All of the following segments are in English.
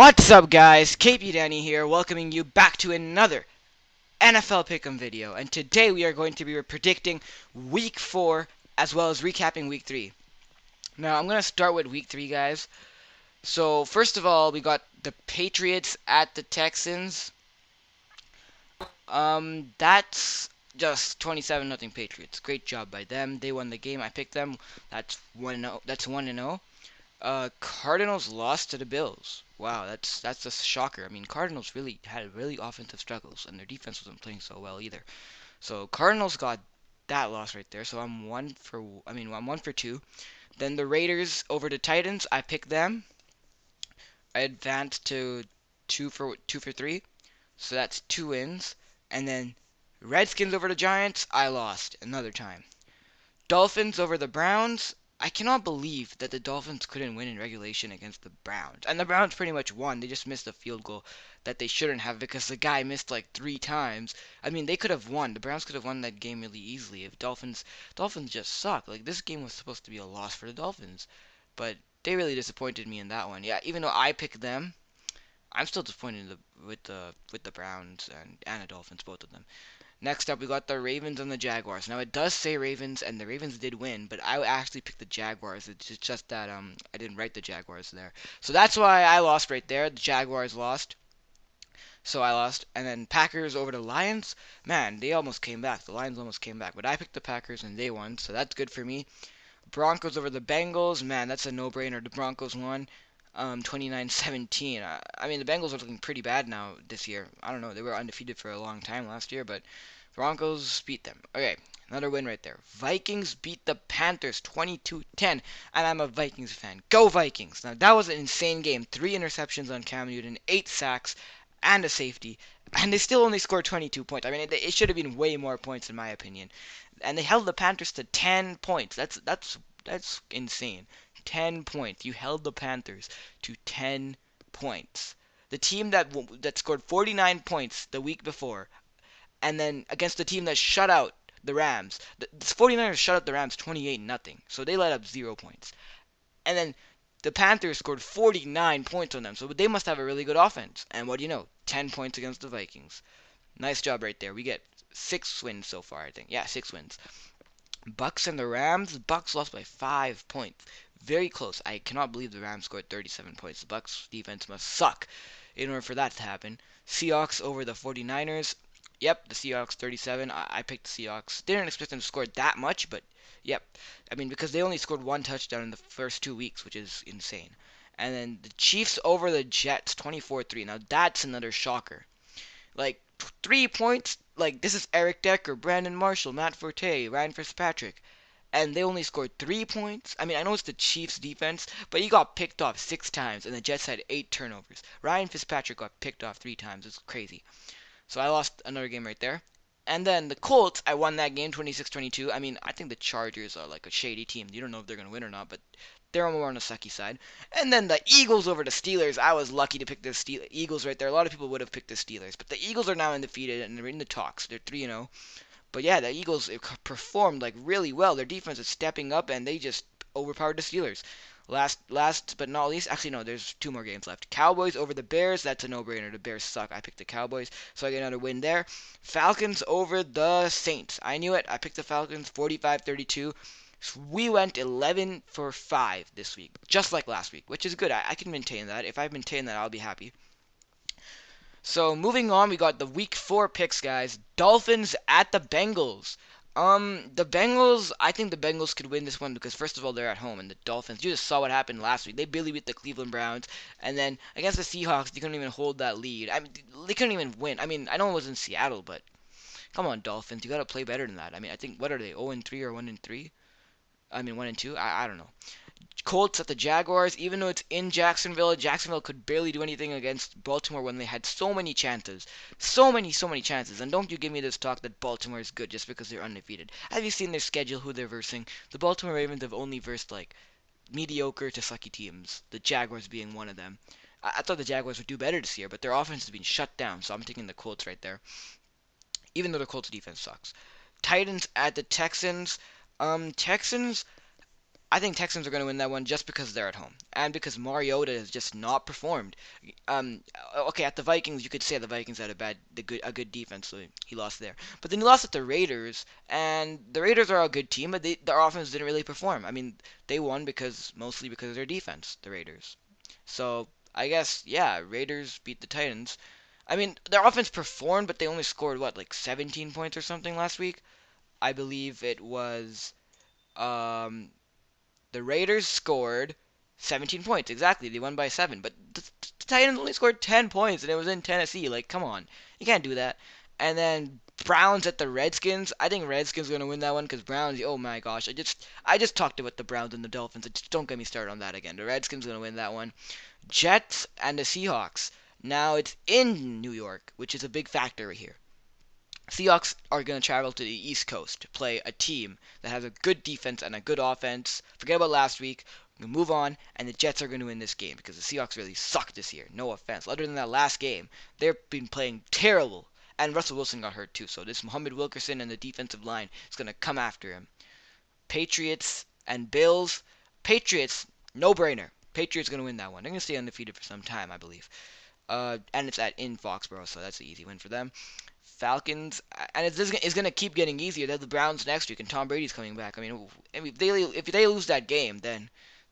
What's up, guys? Kp-dany here, welcoming you back to another NFL Pick'em video. And today we are going to be predicting Week 4 as well as recapping Week 3. Now, I'm going to start with Week 3, guys. So, first of all, we got the Patriots at the Texans. That's just 27-0 Patriots. Great job by them. They won the game. I picked them. That's 1-0. That's 1-0. Cardinals lost to the Bills. Wow, that's a shocker. I mean, Cardinals really had really offensive struggles, and their defense wasn't playing so well either. So Cardinals got that loss right there. So I'm 1 for 2. Then the Raiders over the Titans. I picked them. I advanced to 2 for 3. So that's 2 wins. And then Redskins over the Giants. I lost another time. Dolphins over the Browns. I cannot believe that the Dolphins couldn't win in regulation against the Browns. And the Browns pretty much won. They just missed a field goal that they shouldn't have because the guy missed like 3 times. I mean, they could have won. The Browns could have won that game really easily if Dolphins just suck. Like, this game was supposed to be a loss for the Dolphins. But they really disappointed me in that one. Yeah, even though I picked them, I'm still disappointed with the Browns and the Dolphins, both of them. Next up, we got the Ravens and the Jaguars. Now, it does say Ravens, and the Ravens did win, but I actually picked the Jaguars. It's just that I didn't write the Jaguars there. So that's why I lost right there. The Jaguars lost. So I lost. And then Packers over the Lions. Man, they almost came back. The Lions almost came back. But I picked the Packers, and they won, so that's good for me. Broncos over the Bengals. Man, that's a no-brainer. The Broncos won. 29-17. I mean, the Bengals are looking pretty bad now this year. I don't know. They were undefeated for a long time last year, but Broncos beat them. Okay, another win right there. Vikings beat the Panthers 22-10, and I'm a Vikings fan. Go Vikings! Now, that was an insane game. 3 interceptions on Cam Newton, 8 sacks, and a safety, and they still only scored 22 points. I mean, it should have been way more points in my opinion. And they held the Panthers to 10 points. That's insane. 10 points. You held the Panthers to 10 points. The team that scored 49 points the week before, and then against the team that shut out the Rams. The 49ers shut out the Rams 28-0. So they let up 0 points. And then the Panthers scored 49 points on them. So they must have a really good offense. And what do you know? 10 points against the Vikings. Nice job right there. We get 6 wins so far, I think. Yeah, 6 wins. Bucks and the Rams. Bucks lost by 5 points. Very close. I cannot believe the Rams scored 37 points. The Bucks defense must suck in order for that to happen. Seahawks over the 49ers. Yep, the Seahawks 37. I picked the Seahawks. Didn't expect them to score that much, but yep. I mean, because they only scored 1 touchdown in the first 2 weeks, which is insane. And then the Chiefs over the Jets 24-3. Now that's another shocker. Like 3 points. Like, this is Eric Decker, Brandon Marshall, Matt Forte, Ryan Fitzpatrick, and they only scored 3 points. I mean, I know it's the Chiefs' defense, but he got picked off 6 times, and the Jets had 8 turnovers. Ryan Fitzpatrick got picked off 3 times. It's crazy. So I lost another game right there. And then the Colts, I won that game 26-22. I mean, I think the Chargers are like a shady team. You don't know if they're going to win or not, but they're more on the sucky side. And then the Eagles over the Steelers. I was lucky to pick the Eagles right there. A lot of people would have picked the Steelers. But the Eagles are now undefeated, and they're in the talks. They're 3-0. But yeah, the Eagles performed like really well. Their defense is stepping up, and they just overpowered the Steelers. Last but not least, actually no, there's 2 more games left. Cowboys over the Bears. That's a no-brainer. The Bears suck. I picked the Cowboys, so I get another win there. Falcons over the Saints. I knew it. I picked the Falcons 45-32. We went 11 for 5 this week, just like last week, which is good. I can maintain that. If I maintain that, I'll be happy. So moving on, we got the week 4 picks, guys. Dolphins at the Bengals. The Bengals, I think the Bengals could win this one because first of all, they're at home, and the Dolphins, you just saw what happened last week. They barely beat the Cleveland Browns, and then against the Seahawks, they couldn't even hold that lead. I mean, they couldn't even win. I mean, I know it was in Seattle, but come on, Dolphins, you gotta play better than that. I mean, I think, what are they, 0-3 or 1-3? I mean, 1-2. I don't know. Colts at the Jaguars. Even though it's in Jacksonville, Jacksonville could barely do anything against Baltimore when they had so many chances. So many chances. And don't you give me this talk that Baltimore is good just because they're undefeated. Have you seen their schedule, who they're versing? The Baltimore Ravens have only versed, like, mediocre to sucky teams. The Jaguars being one of them. I thought the Jaguars would do better this year, but their offense has been shut down, so I'm taking the Colts right there. Even though the Colts defense sucks. Titans at the Texans. Texans, I think Texans are going to win that one just because they're at home and because Mariota has just not performed. Um, okay, at the Vikings, you could say the Vikings had a good defense, so he lost there. But then he lost at the Raiders, and the Raiders are a good team, but their offense didn't really perform. I mean, they won mostly because of their defense, the Raiders. So I guess yeah, Raiders beat the Titans. I mean, their offense performed, but they only scored what, like 17 points or something last week. I believe it was. Um, the Raiders scored 17 points. Exactly. They won by 7. But the Titans only scored 10 points, and it was in Tennessee. Like, come on. You can't do that. And then Browns at the Redskins. I think Redskins are going to win that one because Browns, oh my gosh. I just talked about the Browns and the Dolphins. Just don't get me started on that again. The Redskins are going to win that one. Jets and the Seahawks. Now, it's in New York, which is a big factor here. Seahawks are going to travel to the East Coast to play a team that has a good defense and a good offense. Forget about last week. We're going to move on, and the Jets are going to win this game because the Seahawks really suck this year. No offense. Other than that last game, they've been playing terrible. And Russell Wilson got hurt too, so this Muhammad Wilkerson and the defensive line is going to come after him. Patriots and Bills. Patriots, no brainer. Patriots going to win that one. They're going to stay undefeated for some time, I believe. And it's in Foxborough, so that's an easy win for them. Falcons, and it's going to keep getting easier. They're the Browns next week, and Tom Brady's coming back. I mean, if they lose that game, then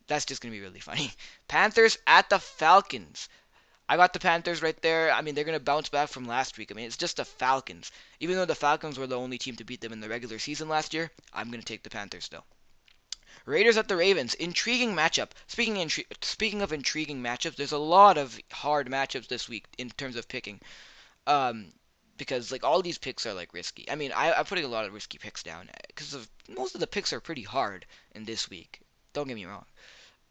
that's just going to be really funny. Panthers at the Falcons. I got the Panthers right there. I mean, they're going to bounce back from last week. I mean, it's just the Falcons. Even though the Falcons were the only team to beat them in the regular season last year, I'm going to take the Panthers still. Raiders at the Ravens. Intriguing matchup. Speaking of intriguing matchups, there's a lot of hard matchups this week in terms of picking. Um, because like all these picks are like risky. I mean, I'm putting a lot of risky picks down because of most of the picks are pretty hard in this week. Don't get me wrong.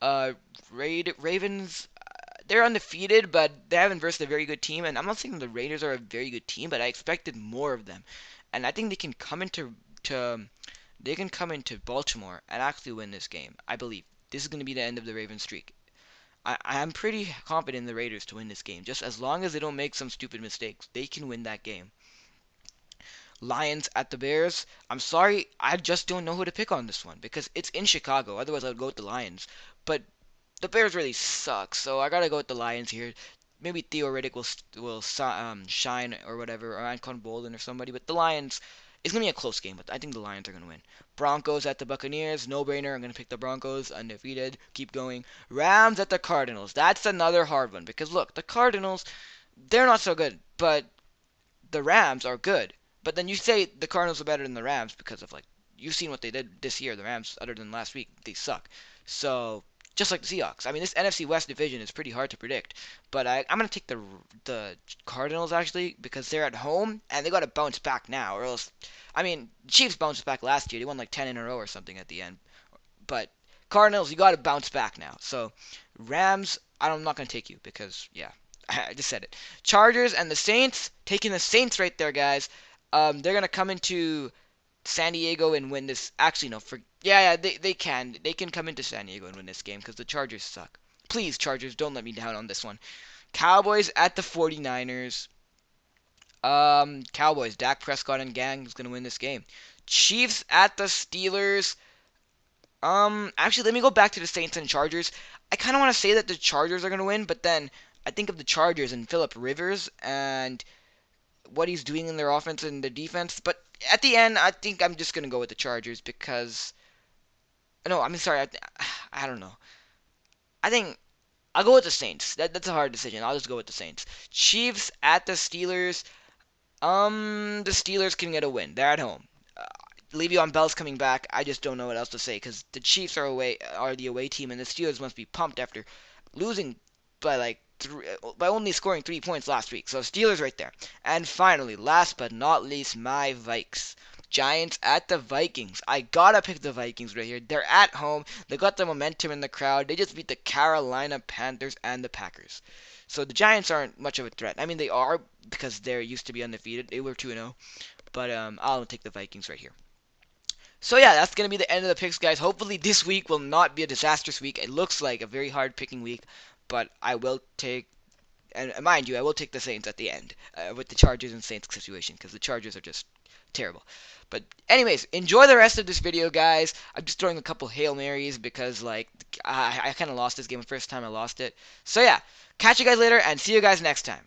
Uh, Ravens, they're undefeated, but they haven't versed a very good team. And I'm not saying the Raiders are a very good team, but I expected more of them. And I think to they can come into Baltimore and actually win this game. I believe this is going to be the end of the Ravens streak. I'm pretty confident in the Raiders to win this game. Just as long as they don't make some stupid mistakes, they can win that game. Lions at the Bears. I'm sorry, I just don't know who to pick on this one because it's in Chicago. Otherwise, I would go with the Lions. But the Bears really suck, so I gotta go with the Lions here. Maybe Theo Riddick will shine or whatever, or Anquan Bolden or somebody. But the Lions, it's gonna be a close game, but I think the Lions are gonna win. Broncos at the Buccaneers, no brainer. I'm gonna pick the Broncos, undefeated. Keep going. Rams at the Cardinals. That's another hard one because look, the Cardinals, they're not so good, but the Rams are good. But then you say the Cardinals are better than the Rams because of like you've seen what they did this year. The Rams, other than last week, they suck. So just like the Seahawks. I mean, this NFC West division is pretty hard to predict. But I'm gonna take the Cardinals actually because they're at home and they gotta bounce back now, or else. I mean, Chiefs bounced back last year. They won like 10 in a row or something at the end. But Cardinals, you gotta bounce back now. So Rams, I'm not gonna take you because yeah, I just said it. Chargers and the Saints, taking the Saints right there, guys. They're gonna come into San Diego and win this. Actually, no, yeah, they can come into San Diego and win this game because the Chargers suck. Please, Chargers, don't let me down on this one. Cowboys at the 49ers. Cowboys, Dak Prescott and gang is gonna win this game. Chiefs at the Steelers. Actually, let me go back to the Saints and Chargers. I kind of want to say that the Chargers are gonna win, but then I think of the Chargers and Philip Rivers and what he's doing in their offense and their defense. But at the end, I think I'm just gonna go with the Chargers because no, I mean sorry, I don't know. I think I'll go with the Saints. That's a hard decision. I'll just go with the Saints. Chiefs at the Steelers. The Steelers can get a win. They're at home. Le'Veon Bell's coming back. I just don't know what else to say because the Chiefs are the away team, and the Steelers must be pumped after losing by by only scoring 3 points last week. So Steelers right there. And finally, last but not least, my Vikes. Giants at the Vikings. I gotta pick the Vikings right here. They're at home. They got the momentum in the crowd. They just beat the Carolina Panthers and the Packers. So the Giants aren't much of a threat. I mean, they are because they're used to be undefeated. They were 2-0. But I'll take the Vikings right here. So yeah, that's gonna be the end of the picks, guys. Hopefully this week will not be a disastrous week. It looks like a very hard picking week, but I will take, and mind you, I will take the Saints at the end with the Chargers and Saints situation because the Chargers are just Terrible. But anyways, enjoy the rest of this video, guys. I'm just throwing a couple Hail Marys because like I kind of lost this game the first time I lost it. So yeah, catch you guys later and see you guys next time.